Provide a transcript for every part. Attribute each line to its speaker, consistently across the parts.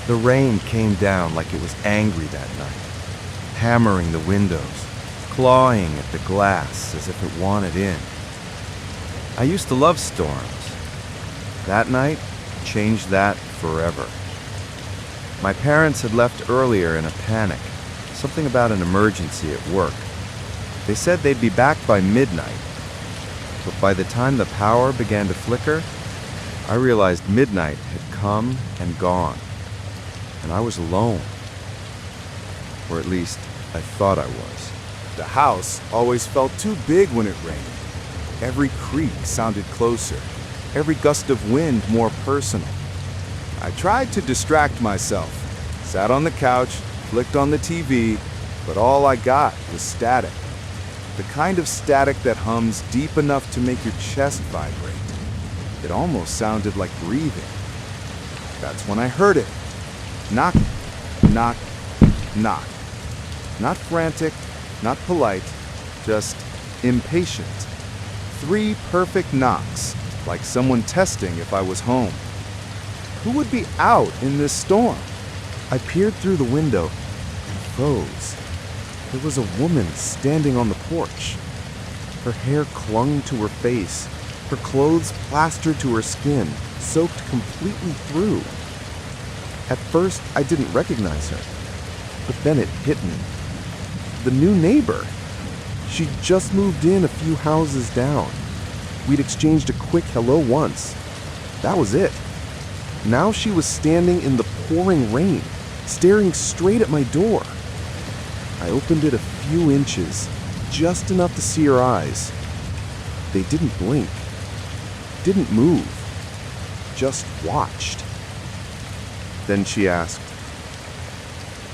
Speaker 1: The rain came down like it was angry that night, hammering the windows, clawing at the glass as if it wanted in. I used to love storms. That night changed that forever. My parents had left earlier in a panic, something about an emergency at work. They said they'd be back by midnight, but by the time the power began to flicker, I realized midnight had come and gone, and I was alone. Or at least, I thought I was.
Speaker 2: The house always felt too big when it rained. Every creak sounded closer, every gust of wind more personal. I tried to distract myself, sat on the couch, flicked on the TV, but all I got was static. The kind of static that hums deep enough to make your chest vibrate. It almost sounded like breathing. That's when I heard it. Knock, knock, knock. Not frantic, not polite, just impatient. 3 perfect knocks, like someone testing if I was home. Who would be out in this storm? I peered through the window and froze. There was a woman standing on the porch. Her hair clung to her face, her clothes plastered to her skin, soaked completely through. At first, I didn't recognize her, but then it hit me. The new neighbor. She'd just moved in a few houses down. We'd exchanged a quick hello once. That was it. Now she was standing in the pouring rain, staring straight at my door. I opened it a few inches, just enough to see her eyes. They didn't blink, didn't move, just watched. Then she asked,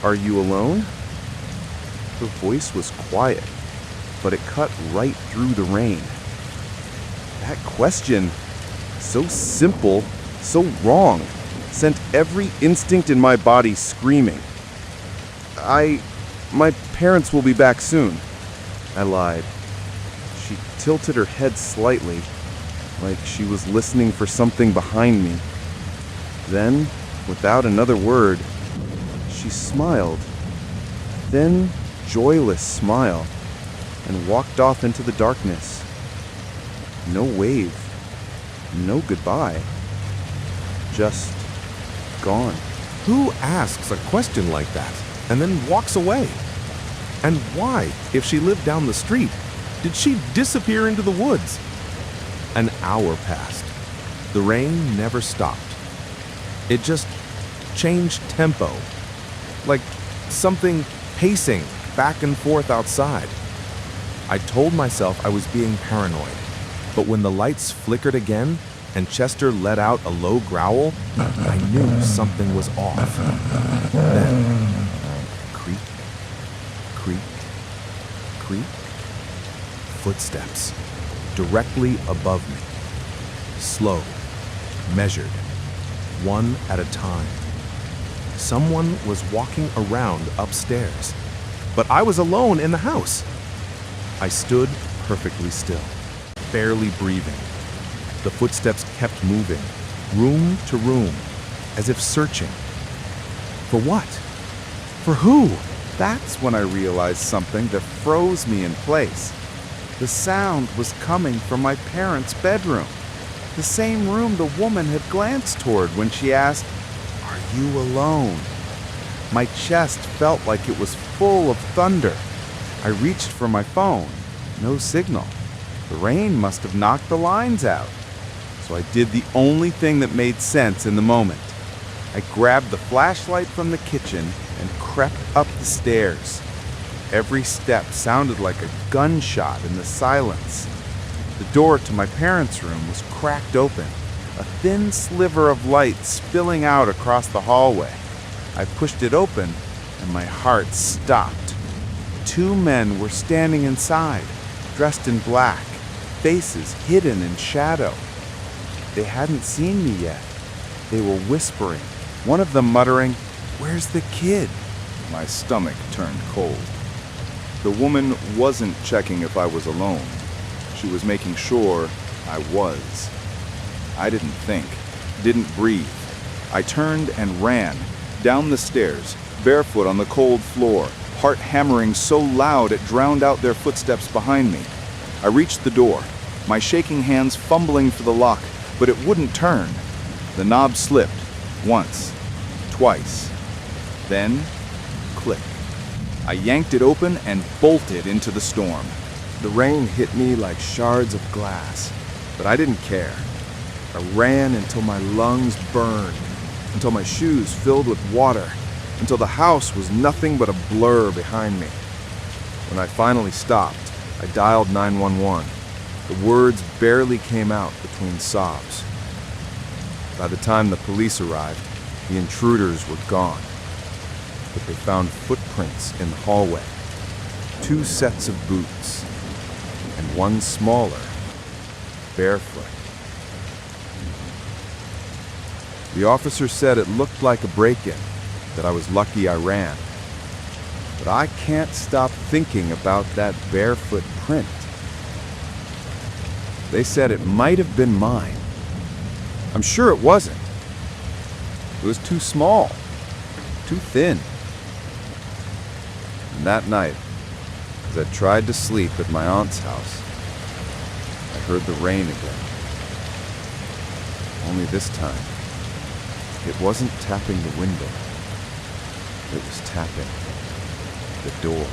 Speaker 2: "Are you alone?" Her voice was quiet, but it cut right through the rain. That question, so simple, so wrong, sent every instinct in my body screaming. My parents will be back soon," I lied. She tilted her head slightly, like she was listening for something behind me. Then, without another word, she smiled. Thin, joyless smile, and walked off into the darkness. No wave, no goodbye, just gone.
Speaker 3: Who asks a question like that and then walks away? And why, if she lived down the street, did she disappear into the woods? An hour passed. The rain never stopped. It just changed tempo, like something pacing back and forth outside. I told myself I was being paranoid, but when the lights flickered again and Chester let out a low growl, I knew something was off. Then, creak, creak, creak. Footsteps directly above me. Slow, measured, one at a time. Someone was walking around upstairs, but I was alone in the house. I stood perfectly still, barely breathing. The footsteps kept moving, room to room, as if searching. For what? For who?
Speaker 2: That's when I realized something that froze me in place. The sound was coming from my parents' bedroom, the same room the woman had glanced toward when she asked, "Are you alone?" My chest felt like it was full of thunder. I reached for my phone. No signal. The rain must have knocked the lines out. So I did the only thing that made sense in the moment. I grabbed the flashlight from the kitchen and crept up the stairs. Every step sounded like a gunshot in the silence. The door to my parents' room was cracked open, a thin sliver of light spilling out across the hallway. I pushed it open, and my heart stopped. 2 men were standing inside, dressed in black, faces hidden in shadow. They hadn't seen me yet. They were whispering, one of them muttering, "Where's the kid?" My stomach turned cold. The woman wasn't checking if I was alone. She was making sure I was. I didn't think, didn't breathe. I turned and ran, down the stairs, barefoot on the cold floor, heart hammering so loud it drowned out their footsteps behind me. I reached the door, my shaking hands fumbling for the lock, but it wouldn't turn. The knob slipped, once, twice, then click. I yanked it open and bolted into the storm.
Speaker 1: The rain hit me like shards of glass, but I didn't care. I ran until my lungs burned, until my shoes filled with water, until the house was nothing but a blur behind me. When I finally stopped, I dialed 911. The words barely came out between sobs. By the time the police arrived, the intruders were gone. But they found footprints in the hallway, 2 sets of boots, and one smaller, barefoot. The officer said it looked like a break-in, that I was lucky I ran. But I can't stop thinking about that barefoot print. They said it might have been mine. I'm sure it wasn't. It was too small, too thin. And that night, as I tried to sleep at my aunt's house, I heard the rain again. Only this time, it wasn't tapping the window. It was tapping the door.